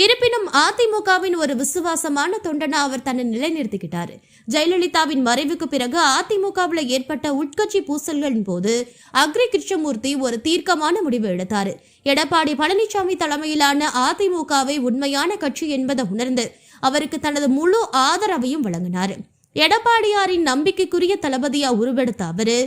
இருப்பினும் அதிமுகவின் ஒரு விசுவாசமான தொண்டனா அவர் தன்னை நிலைநிறுத்திக்கிட்டாரு. ஜெயலலிதாவின் மறைவுக்கு பிறகு அதிமுகவில் ஏற்பட்ட உட்கட்சி பூசல்களின் போது அக்ரி கிருஷ்ணமூர்த்தி ஒரு தீர்க்கமான முடிவு எடுத்தாரு. எடப்பாடி பழனிசாமி தலைமையிலான அதிமுகவை உண்மையான கட்சி என்பதை உணர்ந்து அவருக்கு தனது முழு ஆதரவையும் வழங்கினார். எடப்பாடியாரின் நம்பிக்கைக்குரிய தளபதியா உருவெடுத்த அவரு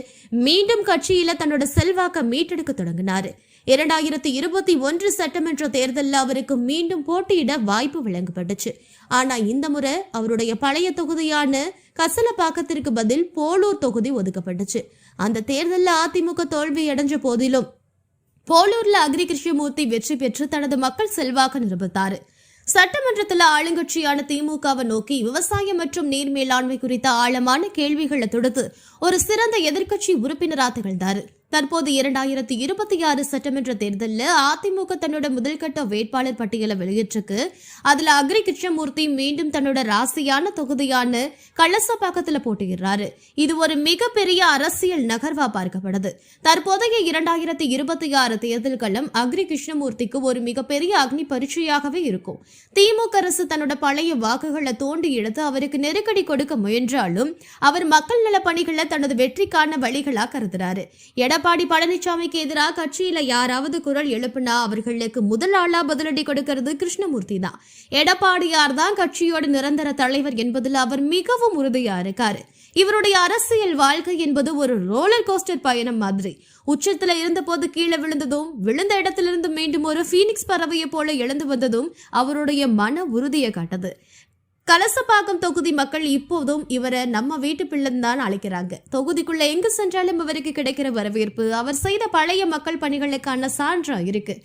மீண்டும் கட்சியில தன்னோட செல்வாக்க மீட்டெடுக்க தொடங்கினார். 2021 சட்டமன்ற தேர்தலில் அவருக்கு மீண்டும் போட்டியிட வாய்ப்பு வழங்கப்பட்டுச்சு. ஆனா இந்த முறை அவருடைய பழைய தொகுதியான கசலப்பாக்கத்திற்கு பதில் போலூர் தொகுதி ஒதுக்கப்பட்டுச்சு. அந்த தேர்தலில் அதிமுக தோல்வி அடைஞ்ச போதிலும் போலூர்ல அக்ரி கிருஷ்ணமூர்த்தி வெற்றி பெற்று தனது மக்கள் செல்வாக்க நிரூபித்தாரு. சட்டமன்றத்தில் ஆளுங்கட்சியான திமுகவை நோக்கி விவசாயம் மற்றும் நீர் மேலாண்மை குறித்த ஆழமான கேள்விகளை தொடுத்து ஒரு சிறந்த எதிர்க்கட்சி உறுப்பினராக திகழ்ந்தார். தற்போது 2026 சட்டமன்ற தேர்தலில் அதிமுக தன்னோட முதல்கட்ட வேட்பாளர் பட்டியலை வெளியிட்டிருக்கு. அதுல அக்ரி கிருஷ்ணமூர்த்தி மீண்டும் தன்னோட ராசியான தொகுதியான கலசப்பாக்கத்தில் போட்டியிடுறாரு. இது ஒரு மிகப்பெரிய அரசியல் நகர்வா பார்க்கப்படுது. தற்போதைய 2026 தேர்தல் களம் அக்ரி கிருஷ்ணமூர்த்திக்கு ஒரு மிகப்பெரிய அக்னி பரீட்சையாகவே இருக்கும். திமுக அரசு தன்னோட பழைய வாக்குகளை தோண்டி எடுத்து அவருக்கு நெருக்கடி கொடுக்க முயன்றாலும் அவர் மக்கள் நல பணிகளை தனது வெற்றிக்கான வழிகளா கருதுறாரு. எடப்பாடி பழனிசாமிக்கு எதிராக கட்சியில யாராவது குரல் எழுப்பினா அவர்களுக்கு முதல் ஆளா பதிலடி கொடுக்கிறது கிருஷ்ணமூர்த்தி தான். எடப்பாடியார் தான் கட்சியோட நிரந்தர தலைவர் என்பதில் அவர் மிகவும் உறுதியா இருக்காரு. இவருடைய அரசியல் வாழ்க்கை என்பது ஒரு ரோலர் கோஸ்டர் பயணம் மாதிரி. உச்சத்துல இருந்த போது கீழே விழுந்ததும் விழுந்த இடத்திலிருந்து மீண்டும் ஒரு பீனிக்ஸ் பறவையை போல எழுந்து வந்ததும் அவருடைய மன உறுதியை காட்டது. கலசப்பாக்கம் தொகுதி மக்கள் இப்போதும் இவரை நம்ம வீட்டு பிள்ளைன்னு தான் அழைக்கிறாங்க. தொகுதிக்குள்ள எங்கு சென்றாலும் இவருக்கு கிடைக்கிற வரவேற்பு அவர் செய்த பழைய மக்கள் பணிகளுக்கான சான்றா இருக்கு.